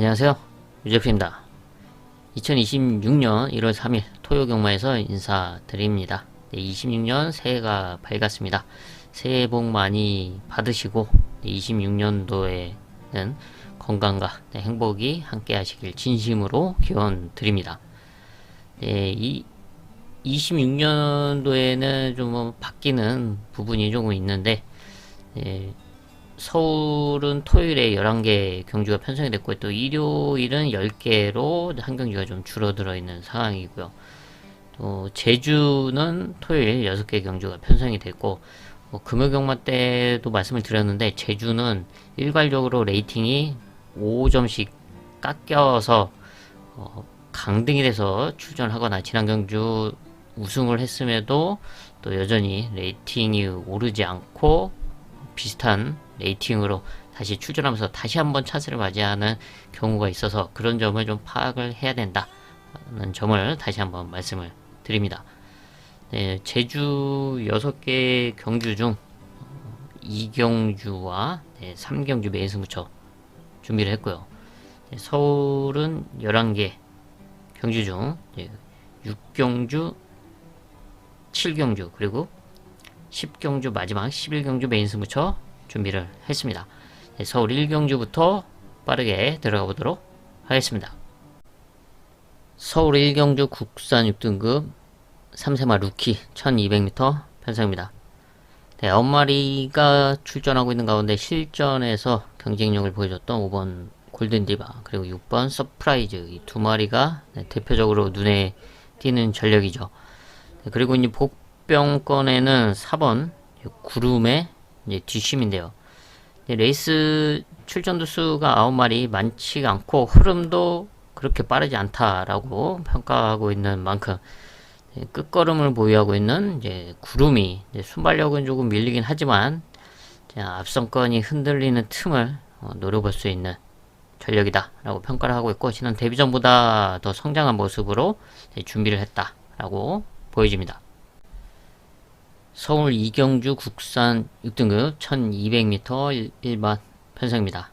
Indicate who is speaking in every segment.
Speaker 1: 안녕하세요. 유재프입니다. 2026년 1월 3일 토요경마에서 인사드립니다. 26년 새해가 밝았습니다. 새해 복 많이 받으시고 26년도에는 건강과 행복이 함께 하시길 진심으로 기원 드립니다. 이 26년도에는 좀 바뀌는 부분이 조금 있는데, 서울은 토요일에 11개 경주가 편성이 됐고, 또 일요일은 10개로 한 경주가 좀 줄어들어 있는 상황이고요. 또 제주는 토요일 6개 경주가 편성이 됐고, 금요경마 때도 말씀을 드렸는데, 제주는 일괄적으로 레이팅이 5점씩 깎여서 강등이 돼서 출전하거나, 지난 경주 우승을 했음에도 또 여전히 레이팅이 오르지 않고 비슷한 레이팅으로 다시 출전하면서 다시 한번 차세를 맞이하는 경우가 있어서, 그런 점을 좀 파악을 해야 된다는 점을 다시 한번 말씀을 드립니다. 제주 6개 경주 중 2경주와 3경주 매일승부처 준비를 했고요. 서울은 11개 경주 중 6경주, 7경주, 그리고 10경주 마지막 11경주 메인승부처 준비를 했습니다. 서울 1경주부터 빠르게 들어가 보도록 하겠습니다. 서울 1경주 국산 6등급 3세마 루키 1200m 편성입니다. 9마리가 출전하고 있는 가운데 실전에서 경쟁력을 보여줬던 5번 골든디바, 그리고 6번 서프라이즈, 이 두 마리가 대표적으로 눈에 띄는 전력이죠. 그리고 이제 복병권에는 4번 구름의 뒷심인데요. 레이스 출전도 수가 9마리, 많지가 않고 흐름도 그렇게 빠르지 않다라고 평가하고 있는 만큼, 끝걸음을 보유하고 있는 구름이 순발력은 조금 밀리긴 하지만 앞선권이 흔들리는 틈을 노려볼 수 있는 전력이다 라고 평가를 하고 있고, 지난 데뷔전보다 더 성장한 모습으로 준비를 했다 라고 보여집니다. 서울 2경주 국산 6등급 1200m 일반 편성입니다.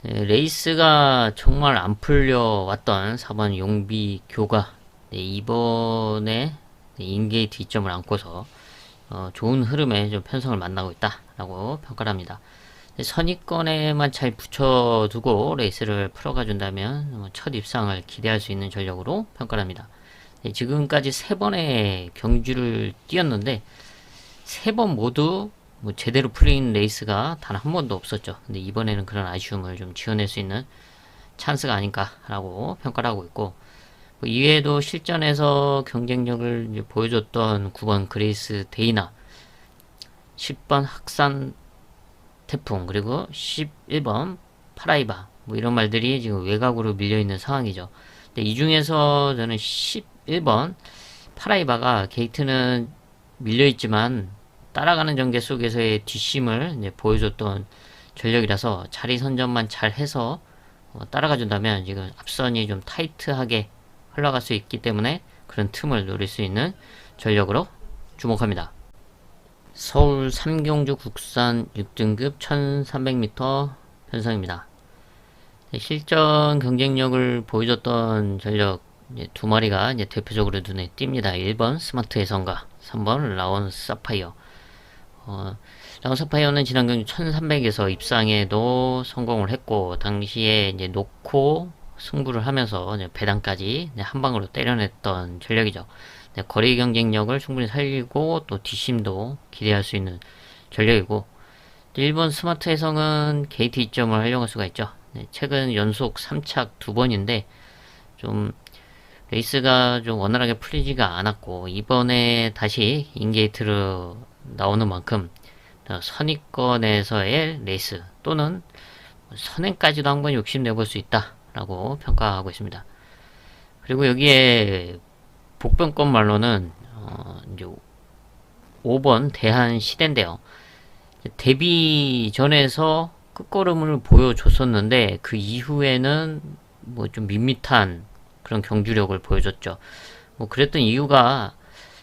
Speaker 1: 레이스가 정말 안 풀려왔던 4번 용비교가 이번에 인게이트 2점을 안고서 좋은 흐름의 좀 편성을 만나고 있다 라고 평가를 합니다. 선입권에만 잘 붙여두고 레이스를 풀어가 준다면 첫 입상을 기대할 수 있는 전력으로 평가를 합니다. 지금까지 3번의 경주를 뛰었는데 3번 모두 제대로 풀린 레이스가 단 한 번도 없었죠. 근데 이번에는 그런 아쉬움을 좀 지워낼 수 있는 찬스가 아닌가 라고 평가를 하고 있고, 이외에도 실전에서 경쟁력을 보여줬던 9번 그레이스 데이나, 10번 학산 태풍, 그리고 11번 파라이바, 이런 말들이 지금 외곽으로 밀려있는 상황이죠. 근데 이 중에서 저는 11번 파라이바가 게이트는 밀려있지만 따라가는 전개 속에서의 뒷심을 보여줬던 전력이라서 자리 선점만 잘 해서 따라가 준다면 지금 앞선이 좀 타이트하게 흘러갈 수 있기 때문에 그런 틈을 노릴 수 있는 전력으로 주목합니다. 서울 3경주 국산 6등급 1300m 편성입니다. 실전 경쟁력을 보여줬던 전력 두 마리가 대표적으로 눈에 띕니다. 1번 스마트 해성과 3번 라온 사파이어. 라온 사파이어는 지난 경주 1300에서 입상에도 성공을 했고, 당시에 놓고 승부를 하면서 배당까지 한 방으로 때려냈던 전력이죠. 거리 경쟁력을 충분히 살리고 또 뒷심도 기대할 수 있는 전력이고, 1번 스마트 해성은 게이트 2점을 활용할 수가 있죠. 최근 연속 3착 2번인데 좀 레이스가 좀 원활하게 풀리지가 않았고, 이번에 다시 인게이트로 나오는 만큼 선입권에서의 레이스 또는 선행까지도 한번 욕심내볼 수 있다 라고 평가하고 있습니다. 그리고 여기에 복병권 말로는 이제 5번 대한시대인데요. 데뷔전에서 끝걸음을 보여줬었는데 그 이후에는 좀 밋밋한 그런 경주력을 보여줬죠. 그랬던 이유가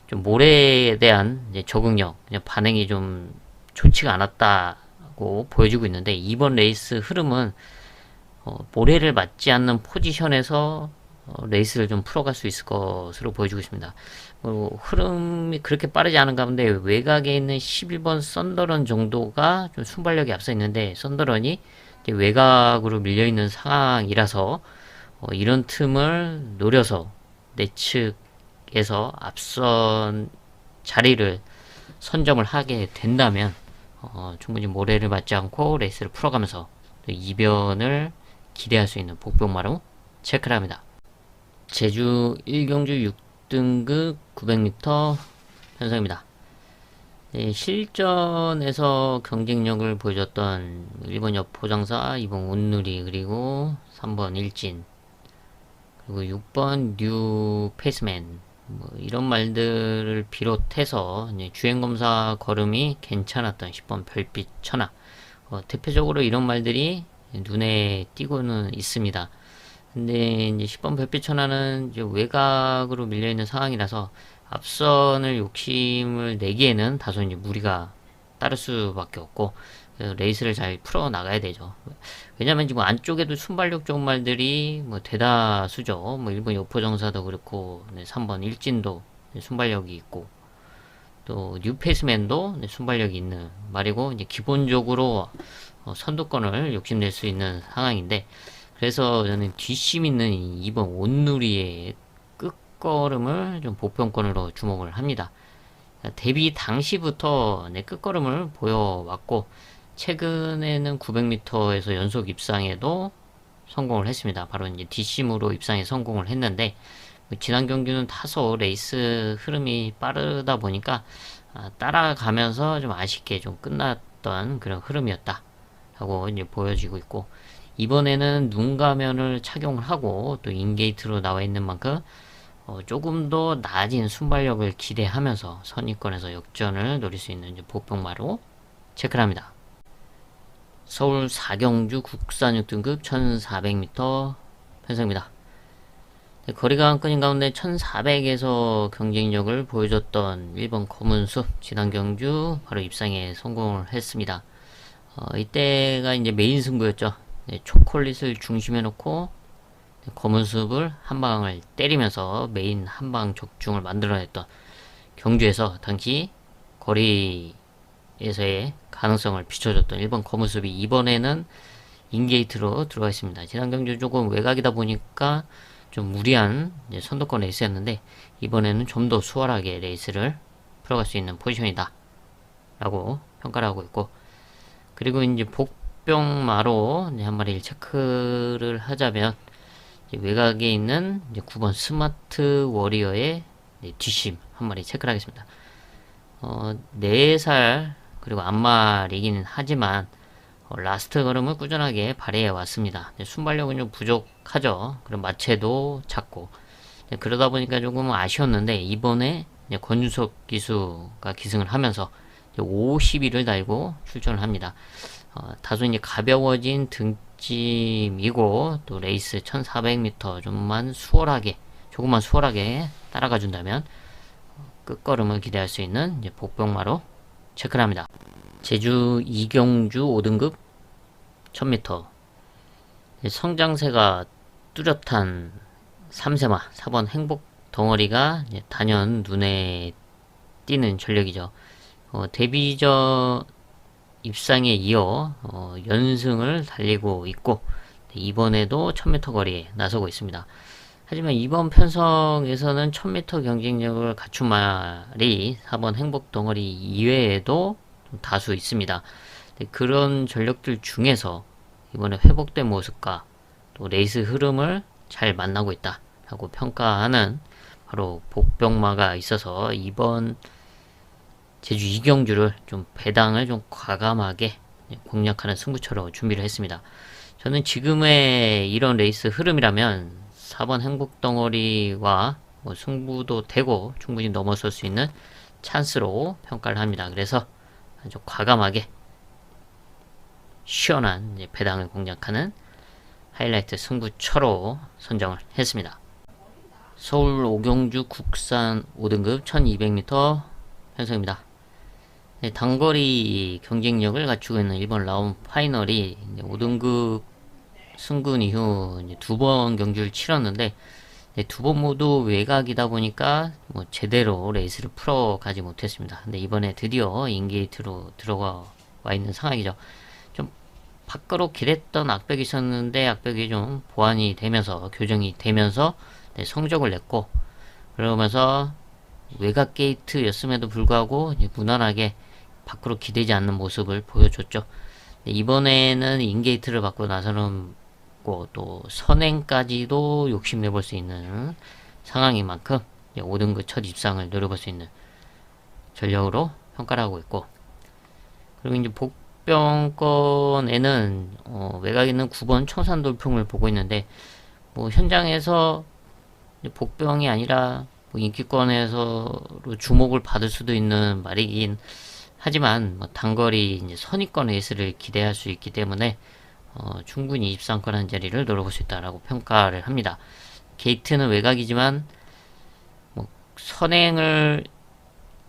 Speaker 1: 좀 모래에 대한 적응력, 반응이 좀 좋지가 않았다고 보여지고 있는데, 이번 레이스 흐름은 모래를 맞지 않는 포지션에서 레이스를 좀 풀어갈 수 있을 것으로 보여주고 있습니다. 흐름이 그렇게 빠르지 않은 가운데 외곽에 있는 11번 썬더런 정도가 좀 순발력이 앞서 있는데 썬더런이 외곽으로 밀려있는 상황이라서 이런 틈을 노려서 내 측에서 앞선 자리를 선점을 하게 된다면 충분히 모래를 맞지 않고 레이스를 풀어가면서 이변을 기대할 수 있는 복병마로 체크를 합니다. 제주 1경주 6등급 900m 편성입니다. 네, 실전에서 경쟁력을 보여줬던 1번 여포장사, 2번 온누리, 그리고 3번 일진, 그리고 6번 뉴 페이스맨, 이런 말들을 비롯해서 주행검사 걸음이 괜찮았던 10번 별빛 천하, 대표적으로 이런 말들이 눈에 띄고는 있습니다. 근데 이제 10번 별빛 천하는 이제 외곽으로 밀려있는 상황이라서 앞선을 욕심을 내기에는 다소 이제 무리가 따를 수밖에 없고 레이스를 잘 풀어 나가야 되죠. 왜냐면 지금 안쪽에도 순발력 좋은 말들이 대다수죠. 1번 여포정사도 그렇고 3번 일진도 순발력이 있고 또 뉴페이스맨도 순발력이 있는 말이고 이제 기본적으로 선두권을 욕심낼 수 있는 상황인데 그래서 저는 뒷심 있는 2번 온누리의 끝걸음을 좀 보편권으로 주목을 합니다. 데뷔 당시부터 끝걸음을 보여왔고 최근에는 900m에서 연속 입상에도 성공을 했습니다. 바로 이제 뒷심으로 입상에 성공을 했는데 지난 경기는 타소 레이스 흐름이 빠르다 보니까 따라가면서 좀 아쉽게 좀 끝났던 그런 흐름이었다 라고 이제 보여지고 있고 이번에는 눈 가면을 착용을 하고 또 인게이트로 나와 있는 만큼 조금 더 낮은 순발력을 기대하면서 선입권에서 역전을 노릴 수 있는 보병마로 체크를 합니다. 서울 4경주 국산 6등급 1400m 편성입니다. 거리가 끊인 가운데 1400에서 경쟁력을 보여줬던 1번 검은숲 지난 경주 바로 입상에 성공을 했습니다. 이때가 이제 메인 승부였죠. 초콜릿을 중심에 놓고 검은숲을 한 방을 때리면서 메인 한방 적중을 만들어냈던 경주에서 당시 거리에서의 가능성을 비춰줬던 1번 검은숲이 이번에는 인게이트로 들어가 있습니다. 지난 경주 조금 외곽이다 보니까 좀 무리한 선두권 레이스였는데 이번에는 좀 더 수월하게 레이스를 풀어갈 수 있는 포지션이다 라고 평가를 하고 있고 그리고 이제 복병마로 한 마리를 체크를 하자면 외곽에 있는 9번 스마트 워리어의 뒷심 한 마리 체크를 하겠습니다. 4살 그리고 앞말이기는 하지만 라스트 걸음을 꾸준하게 발휘해 왔습니다. 순발력은 좀 부족하죠. 그리고 마체도 작고 그러다 보니까 조금 아쉬웠는데 이번에 권유석 기수가 기승을 하면서 50위를 달고 출전을 합니다. 다소 이제 가벼워진 등짐이고 또 레이스 1400m 조금만 수월하게 따라가 준다면 끝걸음을 기대할 수 있는 복병마로 체크를 합니다. 제주 2경주 5등급 1000m 성장세가 뚜렷한 3세마 4번 행복 덩어리가 단연 눈에 띄는 전력이죠. 데뷔전 입상에 이어 연승을 달리고 있고 이번에도 1000m 거리에 나서고 있습니다. 하지만 이번 편성에서는 1000m 경쟁력을 갖춘 말이 4번 행복 덩어리 이외에도 다수 있습니다. 그런 전력들 중에서 이번에 회복된 모습과 또 레이스 흐름을 잘 만나고 있다 라고 평가하는 바로 복병마가 있어서 이번 제주 2경주를 좀 배당을 좀 과감하게 공략하는 승부처로 준비를 했습니다. 저는 지금의 이런 레이스 흐름이라면 4번 행복덩어리와 승부도 되고 충분히 넘어설 수 있는 찬스로 평가를 합니다. 그래서 아주 과감하게 시원한 배당을 공략하는 하이라이트 승부처로 선정을 했습니다. 서울 5경주 국산 5등급 1200m 편성입니다. 단거리 경쟁력을 갖추고 있는 이번 라운 파이널이 5등급 승군 이후 이제 2번 경주를 치렀는데 두 번 모두 외곽이다 보니까 뭐 제대로 레이스를 풀어가지 못했습니다. 근데 이번에 드디어 인게이트로 들어가 와 있는 상황이죠. 좀 밖으로 길했던 악벽이 있었는데 악벽이 좀 보완이 되면서 교정이 되면서 성적을 냈고, 그러면서 외곽 게이트였음에도 불구하고 무난하게 밖으로 기대지 않는 모습을 보여줬죠. 이번에는 인게이트를 받고 나서는 또 선행까지도 욕심내볼 수 있는 상황인 만큼 5등급 첫 입상을 노려볼 수 있는 전력으로 평가를 하고 있고, 그리고 이제 복병권에는 외곽에 있는 9번 청산 돌풍을 보고 있는데, 뭐 현장에서 복병이 아니라 뭐 인기권에서로 주목을 받을 수도 있는 말이긴 하지만 뭐 단거리 이제 선입권 레이스를 기대할 수 있기 때문에 충분히 23권 한 자리를 노려볼 수 있다라고 평가를 합니다. 게이트는 외곽이지만 뭐 선행을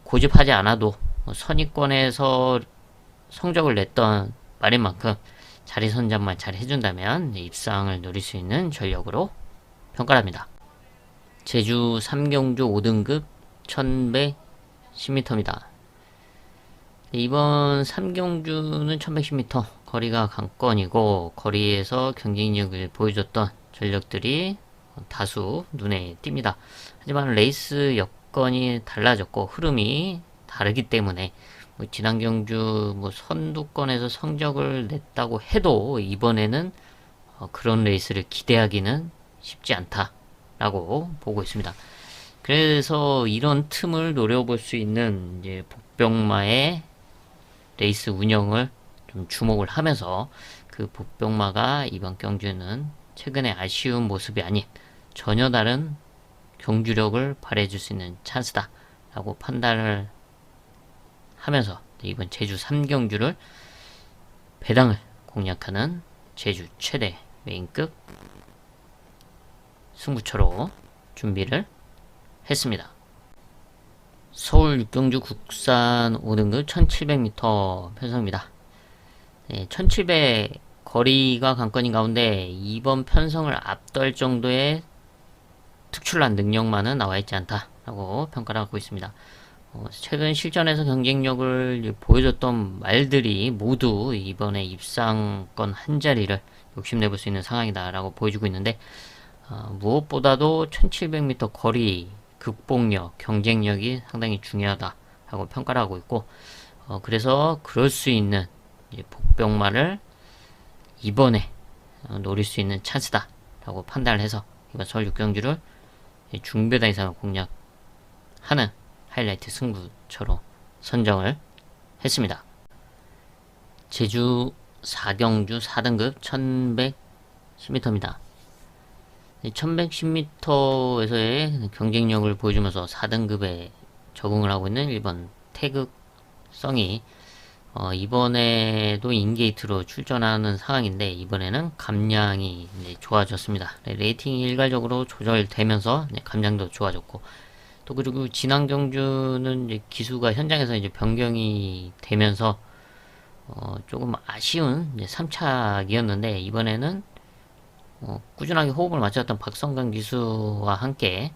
Speaker 1: 고집하지 않아도 뭐 선입권에서 성적을 냈던 말인 만큼 자리 선점만 잘 해준다면 입상을 노릴 수 있는 전력으로 평가를 합니다. 제주 3경주 5등급 1110m입니다. 이번 3경주는 1110m 거리가 관건이고, 거리에서 경쟁력을 보여줬던 전력들이 다수 눈에 띕니다. 하지만 레이스 여건이 달라졌고 흐름이 다르기 때문에 뭐 지난 경주 뭐 선두권에서 성적을 냈다고 해도 이번에는 그런 레이스를 기대하기는 쉽지 않다라고 보고 있습니다. 그래서 이런 틈을 노려볼 수 있는 이제 복병마의 레이스 운영을 좀 주목을 하면서, 그 복병마가 이번 경주는 최근에 아쉬운 모습이 아닌 전혀 다른 경주력을 발휘해줄 수 있는 찬스다 라고 판단을 하면서 이번 제주 3경주를 배당을 공략하는 제주 최대 메인급 승부처로 준비를 했습니다. 서울 6경주 국산 5등급 1700m 편성입니다. 1700 거리가 관건인 가운데 이번 편성을 앞떨 정도의 특출난 능력만은 나와있지 않다라고 평가를 하고 있습니다. 최근 실전에서 경쟁력을 보여줬던 말들이 모두 이번에 입상권 한 자리를 욕심내볼 수 있는 상황이다라고 보여주고 있는데, 무엇보다도 1700m 거리 극복력, 경쟁력이 상당히 중요하다라고 평가를 하고 있고, 그래서 그럴 수 있는 복병마를 이번에 노릴 수 있는 찬스다라고 판단을 해서 이번 서울 6경주를 중배당 이상을 공략하는 하이라이트 승부처로 선정을 했습니다. 제주 4경주 4등급 1110m입니다. 1110m에서의 경쟁력을 보여주면서 4등급에 적응을 하고 있는 1번 태극성이 이번에도 인게이트로 출전하는 상황인데, 이번에는 감량이 좋아졌습니다. 레이팅이 일괄적으로 조절되면서 감량도 좋아졌고, 또 그리고 지난 경주는 이제 기수가 현장에서 이제 변경이 되면서 조금 아쉬운 3착이었는데, 이번에는 꾸준하게 호흡을 맞췄던 박성강 기수와 함께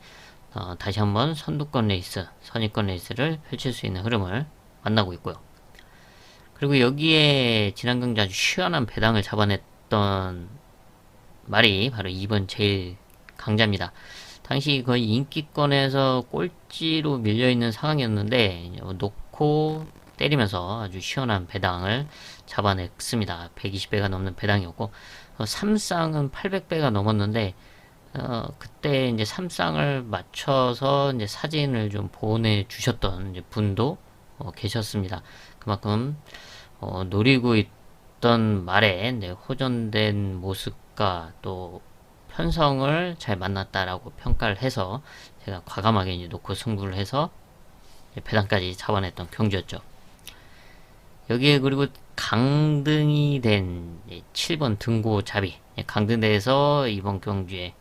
Speaker 1: 다시 한번 선두권 레이스, 선입권 레이스를 펼칠 수 있는 흐름을 만나고 있고요. 그리고 여기에 지난 경주 아주 시원한 배당을 잡아냈던 말이 바로 2번 제일 강자입니다. 당시 거의 인기권에서 꼴찌로 밀려있는 상황이었는데 놓고 때리면서 아주 시원한 배당을 잡아냈습니다. 120배가 넘는 배당이었고, 3쌍은 800배가 넘었는데, 그때 이제 3쌍을 맞춰서 이제 사진을 좀 보내주셨던 이제 분도 계셨습니다. 그만큼 노리고 있던 말에 호전된 모습과 또 편성을 잘 만났다라고 평가를 해서 제가 과감하게 이제 놓고 승부를 해서 배당까지 잡아냈던 경주였죠. 여기에 그리고 강등이 된 7번 등고잡이, 강등대에서 이번 경주에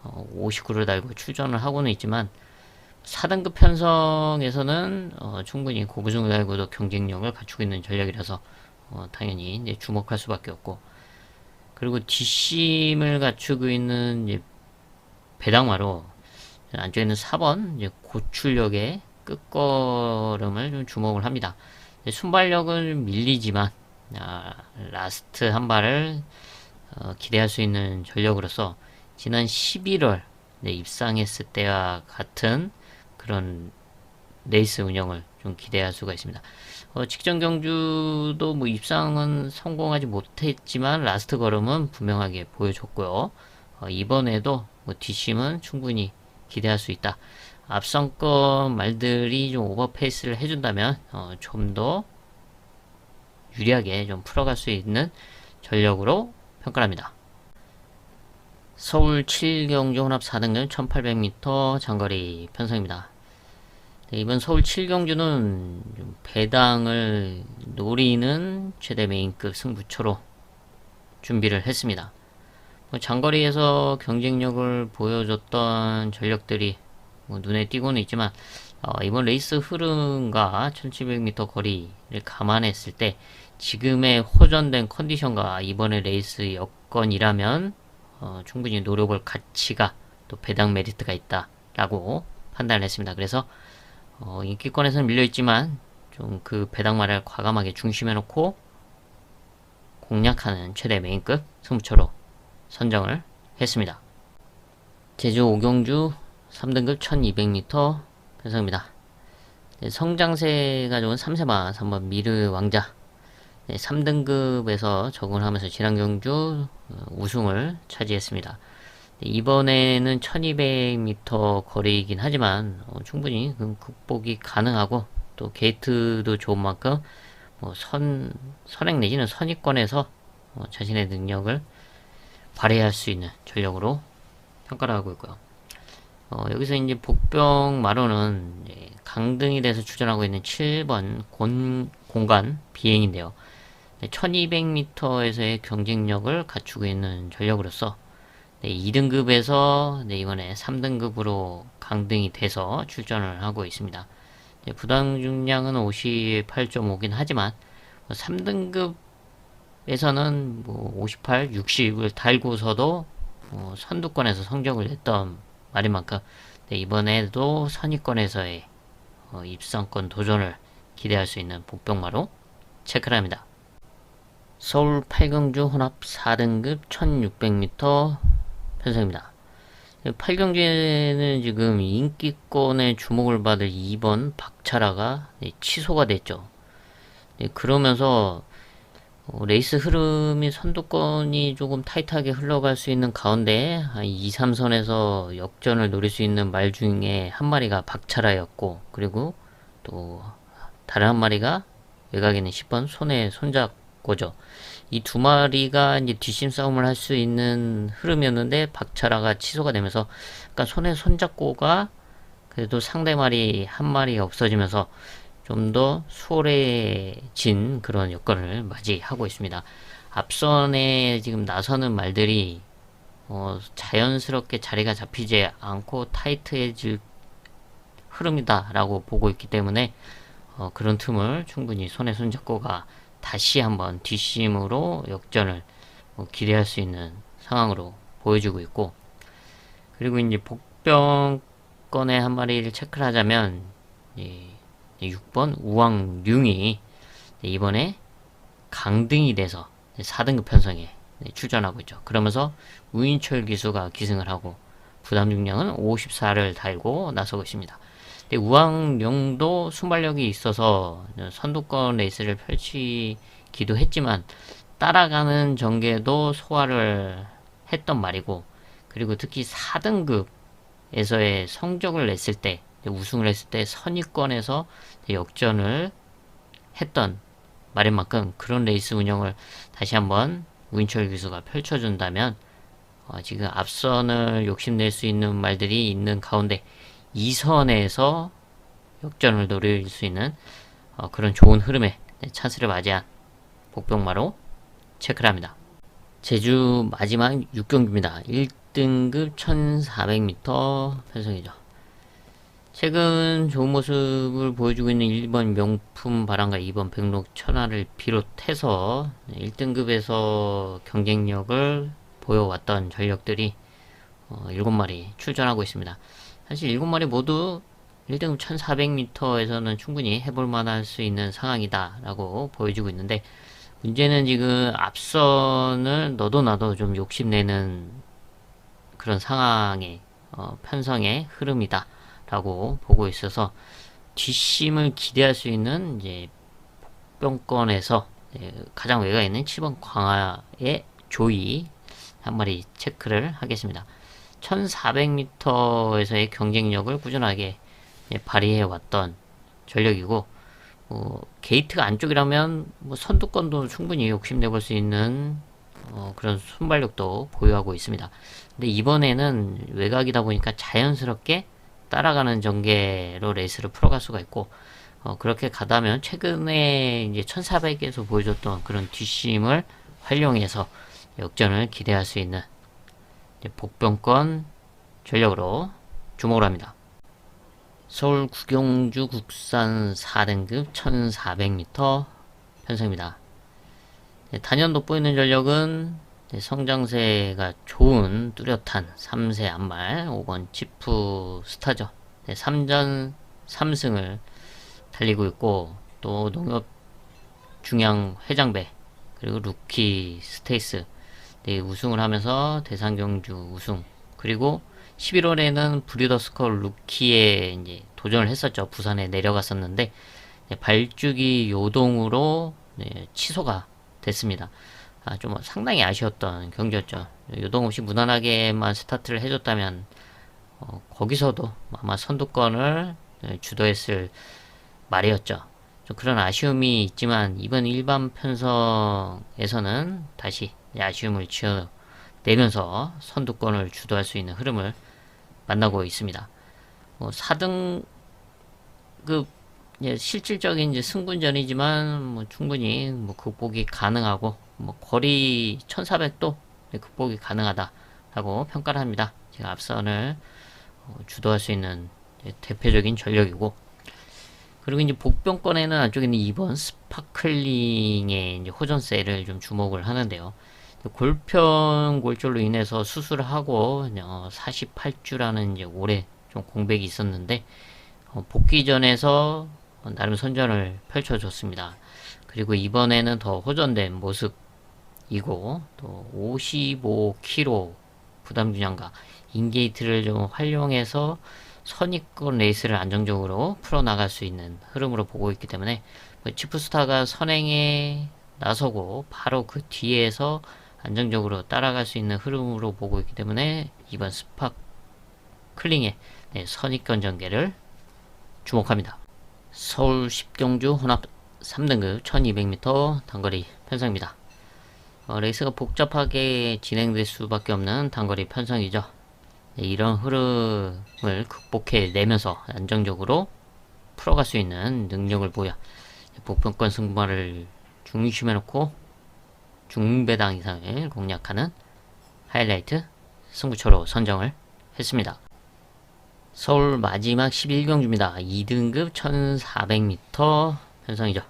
Speaker 1: 59를 달고 출전을 하고는 있지만 4등급 편성에서는 충분히 고부승을 달고도 경쟁력을 갖추고 있는 전략이라서 당연히 주목할 수밖에 없고, 그리고 뒷심을 갖추고 있는 이제 배당마로 안쪽에 있는 4번 이제 고출력의 끝걸음을 좀 주목을 합니다. 순발력은 밀리지만 라스트 한 발을 기대할 수 있는 전력으로서 지난 11월 입상했을 때와 같은 그런 레이스 운영을 좀 기대할 수가 있습니다. 직전 경주도 뭐 입상은 성공하지 못했지만 라스트 걸음은 분명하게 보여줬고요. 이번에도 뭐 뒷심은 충분히 기대할 수 있다. 앞선권 말들이 좀 오버페이스를 해준다면 좀 더 유리하게 좀 풀어갈 수 있는 전력으로 평가합니다. 서울 7경주 혼합 4등급 1800m 장거리 편성입니다. 네, 이번 서울 7경주는 배당을 노리는 최대 메인급 승부처로 준비를 했습니다. 장거리에서 경쟁력을 보여줬던 전력들이 눈에 띄고는 있지만 이번 레이스 흐름과 1700m 거리를 감안했을 때 지금의 호전된 컨디션과 이번의 레이스 여건이라면 충분히 노려볼 가치가 또 배당 메리트가 있다라고 판단을 했습니다. 그래서 인기권에서는 밀려있지만 좀 그 배당마를 과감하게 중심에 놓고 공략하는 최대 메인급 승부처로 선정을 했습니다. 제주 5경주 3등급 1200m 편성입니다. 성장세 가져온 3세마 3번 미르 왕자 3등급에서 적응을 하면서 지난 경주 우승을 차지했습니다. 이번에는 1200m 거리이긴 하지만 충분히 극복이 가능하고 또 게이트도 좋은 만큼 선행 내지는 선입권에서 자신의 능력을 발휘할 수 있는 전력으로 평가를 하고 있고요. 여기서 이제 복병마로는 강등이 돼서 출전하고 있는 7번 공간 비행인데요. 1200m에서의 경쟁력을 갖추고 있는 전력으로서 2등급에서 이번에 3등급으로 강등이 돼서 출전을 하고 있습니다. 부담 중량은 58.5긴 하지만 3등급에서는 58, 60을 달고서도 선두권에서 성적을 냈던 말인 만큼 이번에도 선위권에서의 입상권 도전을 기대할 수 있는 복병마로 체크를 합니다. 서울 8경주 혼합 4등급 1600m 편성입니다. 8경주에는 지금 인기권에 주목을 받을 2번 박차라가 취소가 됐죠. 그러면서 레이스 흐름이 선두권이 조금 타이트하게 흘러갈 수 있는 가운데 2, 3선에서 역전을 노릴 수 있는 말 중에 한 마리가 박차라였고, 그리고 또 다른 한 마리가 외곽에 있는 10번 손에 손잡고죠. 이 두 마리가 이제 뒷심 싸움을 할 수 있는 흐름이었는데 박차라가 취소가 되면서 그러니까 손에 손잡고가 그래도 상대 마리 한 마리 없어지면서 좀 더 수월해진 그런 여건을 맞이하고 있습니다. 앞선에 지금 나서는 말들이 자연스럽게 자리가 잡히지 않고 타이트해질 흐름이다 라고 보고 있기 때문에 그런 틈을 충분히 손에 손잡고가 다시 한번 뒷심으로 역전을 기대할 수 있는 상황으로 보여주고 있고, 그리고 이제 복병권의 한 마리를 체크를 하자면 6번 우왕룡이 이번에 강등이 돼서 4등급 편성에 출전하고 있죠. 그러면서 우인철 기수가 기승을 하고 부담 중량은 54를 달고 나서고 있습니다. 우왕룡도 순발력이 있어서 선두권 레이스를 펼치기도 했지만 따라가는 전개도 소화를 했던 말이고, 그리고 특히 4등급에서의 성적을 냈을 때 우승을 했을 때 선입권에서 역전을 했던 말인 만큼 그런 레이스 운영을 다시 한번 우인철 기수가 펼쳐준다면 지금 앞선을 욕심낼 수 있는 말들이 있는 가운데 2선에서 역전을 노릴 수 있는 그런 좋은 흐름에 찬스를 맞이한 복병마로 체크를 합니다. 제주 마지막 6경주입니다. 1등급 1400m 편성이죠. 최근 좋은 모습을 보여주고 있는 1번 명품 바람과 2번 백록 천하를 비롯해서 1등급에서 경쟁력을 보여왔던 전력들이 7마리 출전하고 있습니다. 사실 7마리 모두 1등급 1400m에서는 충분히 해볼 만할 수 있는 상황이다 라고 보여주고 있는데, 문제는 지금 앞선을 너도 나도 좀 욕심내는 그런 상황의 편성의 흐름이다 라고 보고 있어서, 뒷심을 기대할 수 있는 이제 복병권에서 가장 외곽에 있는 7번 광화의 조이 한 마리 체크를 하겠습니다. 1400m에서의 경쟁력을 꾸준하게 발휘해 왔던 전력이고, 게이트가 안쪽이라면 선두권도 충분히 욕심내볼 수 있는 그런 순발력도 보유하고 있습니다. 근데 이번에는 외곽이다 보니까 자연스럽게 따라가는 전개로 레이스를 풀어갈 수가 있고, 그렇게 가다면 최근에 이제 1400에서 보여줬던 그런 뒷심을 활용해서 역전을 기대할 수 있는 복병권 전력으로 주목을 합니다. 서울 구경주 국산 4등급 1400m 편성입니다. 단연 돋보이는 전력은 성장세가 좋은 뚜렷한 3세 안말 5번 치프 스타죠. 3전 3승을 달리고 있고, 또 농협 중량 회장배 그리고 루키 스테이스 우승을 하면서 대상경주 우승, 그리고 11월에는 브리더스컵 루키에 이제 도전을 했었죠. 부산에 내려갔었는데 발주기 요동으로 취소가 됐습니다. 좀 상당히 아쉬웠던 경기였죠. 요동 없이 무난하게만 스타트를 해줬다면 거기서도 아마 선두권을 주도했을 말이었죠. 좀 그런 아쉬움이 있지만, 이번 일반 편성에서는 다시 아쉬움을 지어내면서 선두권을 주도할 수 있는 흐름을 만나고 있습니다. 4등급 실질적인 이제 승분전이지만 충분히 극복이 가능하고, 거리 1400도 극복이 가능하다라고 평가를 합니다. 제가 앞선을 주도할 수 있는 대표적인 전력이고, 그리고 이제 복병권에는 안쪽에 있는 2번 스파클링의 이제 호전세를 좀 주목을 하는데요. 골편 골절로 인해서 수술을 하고 48주라는 이제 오래 좀 공백이 있었는데, 복귀전에서 나름 선전을 펼쳐줬습니다. 그리고 이번에는 더 호전된 모습이고, 또 55kg 부담균형과 인게이트를 좀 활용해서 선입권 레이스를 안정적으로 풀어나갈 수 있는 흐름으로 보고 있기 때문에, 치프스타가 선행에 나서고 바로 그 뒤에서 안정적으로 따라갈 수 있는 흐름으로 보고 있기 때문에, 이번 스파클링의 선입권 전개를 주목합니다. 서울 10경주 혼합 3등급 1200m 단거리 편성입니다. 레이스가 복잡하게 진행될 수밖에 없는 단거리 편성이죠. 이런 흐름을 극복해내면서 안정적으로 풀어갈 수 있는 능력을 보여 복병권 승부를 중심에 놓고 중배당 이상을 공략하는 하이라이트 승부처로 선정을 했습니다. 서울 마지막 11경주입니다. 2등급 1400m 편성이죠.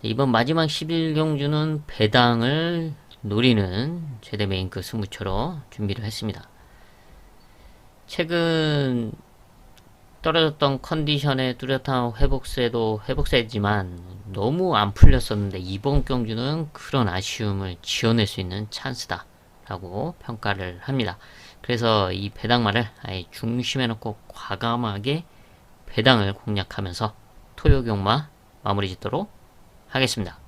Speaker 1: 이번 마지막 11경주는 배당을 노리는 최대 메인급 승부처로 준비를 했습니다. 최근 떨어졌던 컨디션의 뚜렷한 회복세도 회복세지만 너무 안 풀렸었는데, 이번 경주는 그런 아쉬움을 지어낼 수 있는 찬스다 라고 평가를 합니다. 그래서 이 배당말을 아예 중심에 놓고 과감하게 배당을 공략하면서 토요경마 마무리 짓도록 하겠습니다.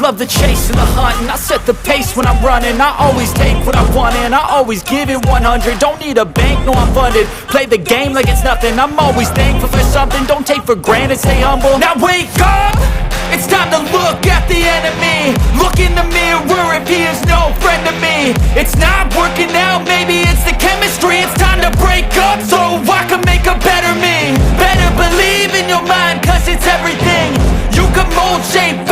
Speaker 2: Love the chase and the hunt, and I set the pace when I'm running. I always take what I want and I always give it 100. Don't need a bank, no I'm funded. Play the game like it's nothing. I'm always thankful for something. Don't take for granted, stay humble. Now wake up! It's time to look at the enemy. Look in the mirror if he is no friend to me. It's not working out, maybe it's the chemistry. It's time to break up so I can make a better me. Better believe in your mind, cause it's everything. You can mold, shape,